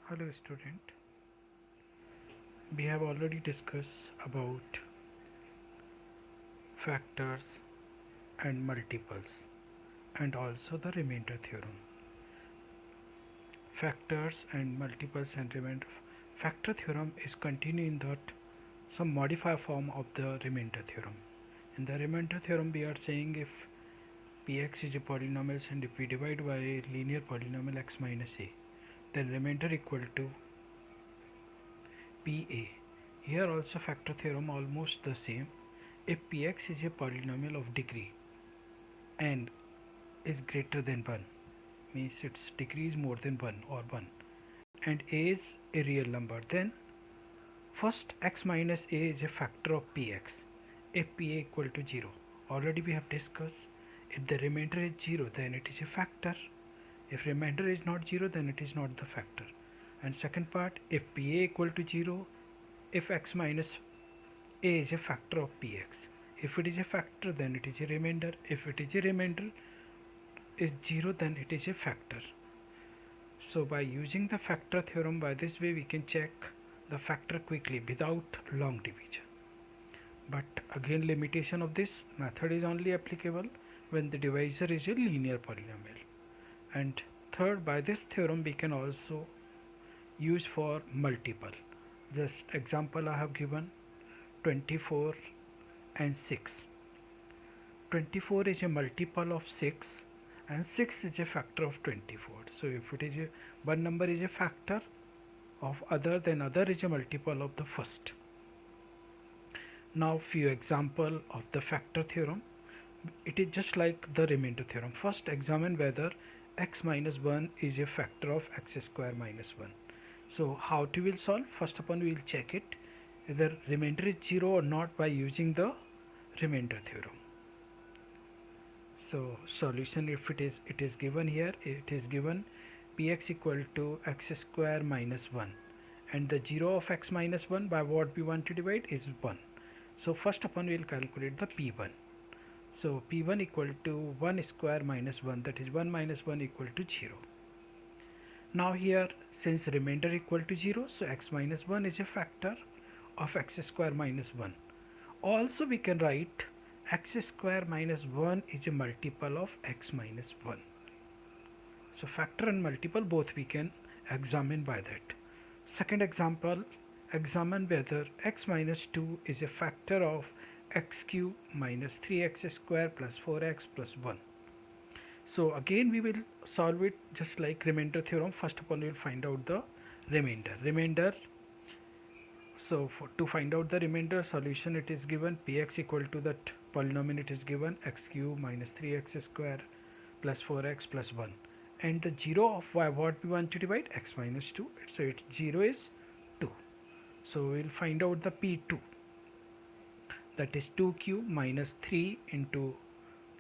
Hello student, we have already discussed about factors and multiples and also the remainder theorem. Factors and multiples and remainder. Factor theorem is continuing that some modified form of the remainder theorem. In the remainder theorem we are saying if px is a polynomial and if we divide by a linear polynomial x minus a, then remainder equal to pa. Here also factor theorem almost the same. If px is a polynomial of degree n is greater than 1, means its degree is more than 1 or 1, and a is a real number, then first x minus a is a factor of px if pa equal to 0. Already we have discussed, if the remainder is 0 then it is a factor, if remainder is not 0 then it is not the factor. And second part, if pa equal to 0, if x minus a is a factor of px, if it is a factor then it is a remainder, if it is a remainder is 0 then it is a factor. So by using the factor theorem, by this way we can check the factor quickly without long division. But again, limitation of this method is only applicable when the divisor is a linear polynomial. And third, by this theorem we can also use for multiple. Just example I have given 24 and 6. 24 is a multiple of 6 and 6 is a factor of 24. So if it is one number is a factor of other, then other is a multiple of the first. Now few example of the factor theorem. It is just like the remainder theorem. First examine whether x minus 1 is a factor of x square minus 1. So how to will solve? First upon we will check it whether remainder is 0 or not by using the remainder theorem. So solution, if it is given here, it is given px equal to x square minus 1, and the 0 of x minus 1 by what we want to divide is 1. So first upon we will calculate the p1. So p1 equal to 1 square minus 1, that is 1 minus 1 equal to 0. Now here since remainder equal to 0, so x minus 1 is a factor of x square minus 1. Also we can write x square minus 1 is a multiple of x minus 1. So factor and multiple both we can examine by that. Second example, examine whether x minus 2 is a factor of x cube minus 3x square plus 4x plus 1. So again we will solve it just like remainder theorem. First of all we will find out the remainder. So to find out the remainder solution, it is given px equal to that polynomial, it is given x cube minus 3x square plus 4x plus 1, and the 0 of what we want to divide, x minus 2, so its 0 is 2. So we will find out the p2, that is 2 cube minus 3 into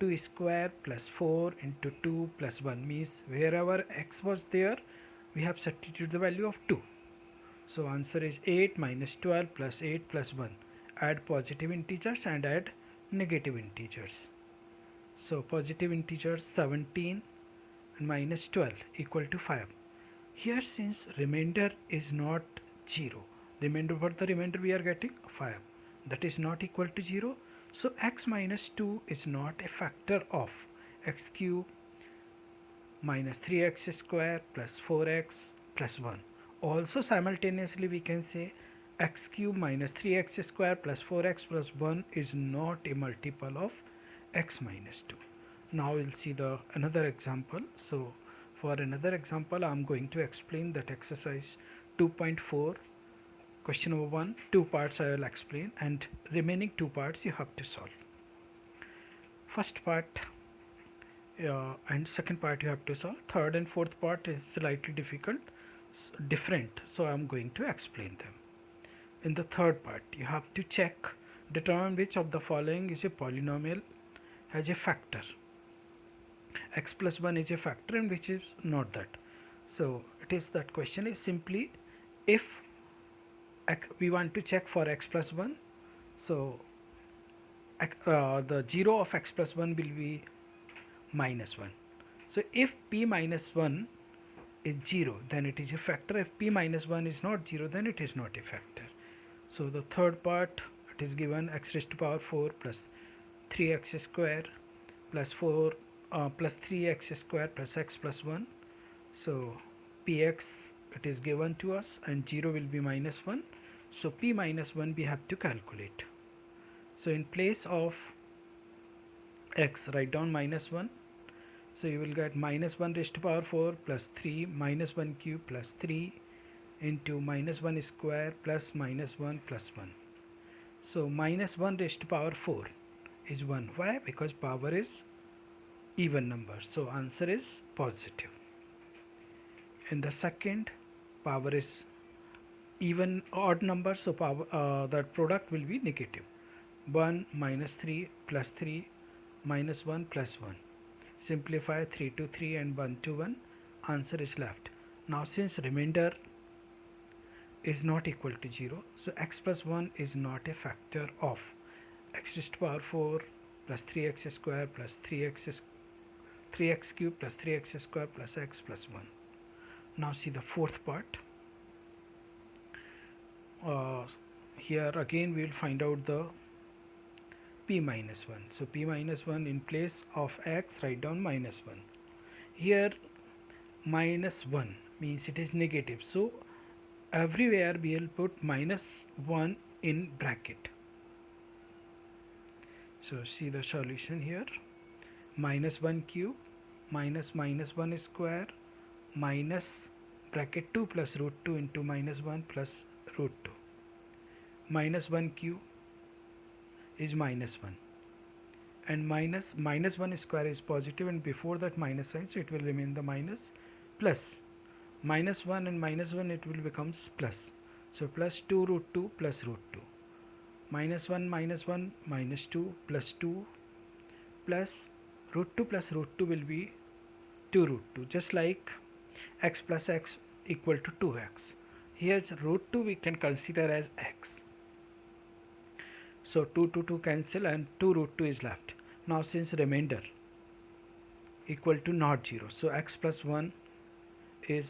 2 square plus 4 into 2 plus 1, means wherever x was there we have substituted the value of 2. So answer is 8 minus 12 plus 8 plus 1. Add positive integers and add negative integers. So positive integers 17 and minus 12 equal to 5. Here since remainder is not 0, remainder, what the remainder we are getting 5, that is not equal to 0. So x minus 2 is not a factor of x cube minus 3x square plus 4x plus 1. Also simultaneously we can say x cube minus 3x square plus 4x plus 1 is not a multiple of x minus 2. Now we'll see the another example. So for another example I am going to explain that exercise 2.4 question number 1. Two parts I will explain and remaining two parts you have to solve. First part and second part you have to solve. Third and fourth part is slightly different, so I'm going to explain them. In the third part you have to check, determine which of the following is a polynomial has a factor, x plus 1 is a factor and which is not that. So it is that question is simply if we want to check for x plus 1, so the 0 of x plus 1 will be minus 1. So if p minus 1 is 0, then it is a factor. If p minus 1 is not 0, then it is not a factor. So the third part, it is given x raised to power 4 plus 3x square plus 4 plus 3x square plus x plus 1. So px, it is given to us, and 0 will be minus 1. So p minus 1 we have to calculate. So in place of x, write down minus 1. So you will get minus 1 raised to power 4 plus 3 minus 1 cube plus 3 into minus 1 square plus minus 1 plus 1. So minus 1 raised to power 4 is 1. Why? Because power is even number. So answer is positive. In the second, power is even odd number. So power that product will be negative. 1 minus 3 plus 3 minus 1 plus 1. Simplify 3 to 3 and 1 to 1. Answer is left. Now since remainder is not equal to 0, so x plus 1 is not a factor of x raised to power 4 plus 3x square plus 3x cube plus 3x square plus x plus 1. Now see the fourth part. Here again we will find out the p minus 1. So p minus 1, in place of x write down minus 1. Here minus 1 means it is negative. So everywhere we will put minus 1 in bracket. So see the solution here. Minus 1 cube minus minus 1 square minus bracket 2 plus root 2 into minus 1 plus root 2. Minus 1 cube is minus 1, and minus 1 square is positive, and before that minus sign, so it will remain the minus, plus minus 1 and minus 1, it will becomes plus. So plus 2 root 2 plus root 2. Minus 1 minus 1 minus 2 plus 2 plus root 2 plus root 2 will be 2 root 2, just like x plus x equal to 2x. Here root 2 we can consider as x. So 2 to 2 cancel and 2 root 2 is left. Now since remainder equal to not 0, so x plus 1 is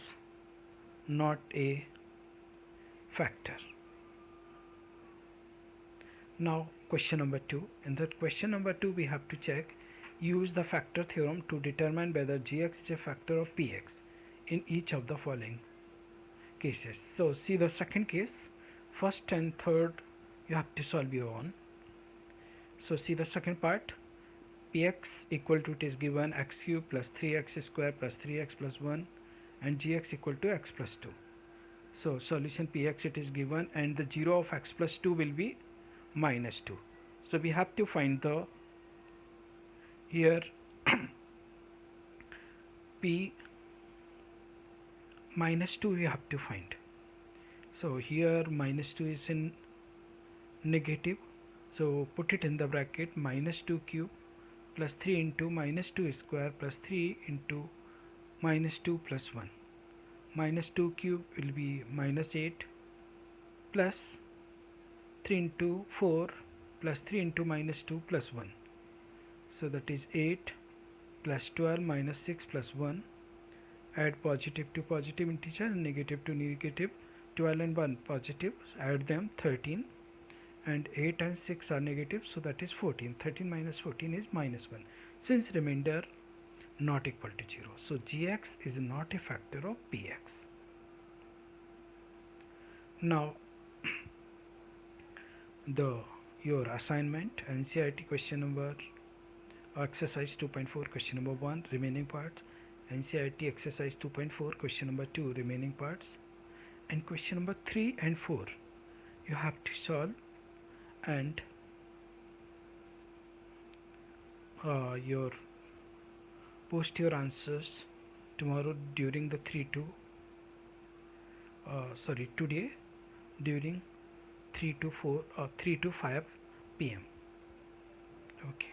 not a factor. Now question number 2. In that question number 2 we have to check, use the factor theorem to determine whether gx is a factor of px in each of the following cases. So see the second case. First and third you have to solve your own. So see the second part. Px equal to, it is given x cube plus 3x square plus 3x plus 1, and gx equal to x plus 2. So solution px, it is given, and the 0 of x plus 2 will be minus 2. So we have to find the here p minus 2 we have to find. So here minus 2 is in negative, so put it in the bracket. Minus 2 cube plus 3 into minus 2 square plus 3 into minus 2 plus 1. Minus 2 cube will be minus 8 plus 3 into 4 plus 3 into minus 2 plus 1. So that is 8 plus 12 minus 6 plus 1. Add positive to positive integer and negative to negative. 12 and 1 positive, add them 13, and 8 and 6 are negative, so that is 14. 13 minus 14 is minus 1. Since remainder not equal to 0, so gx is not a factor of px. Now your assignment, NCERT question number exercise 2.4 question number 1 remaining parts, NCERT exercise 2.4 question number 2 remaining parts, and question number 3 and 4 you have to solve, and post your answers tomorrow during the today during 3 to 5 p.m. Okay.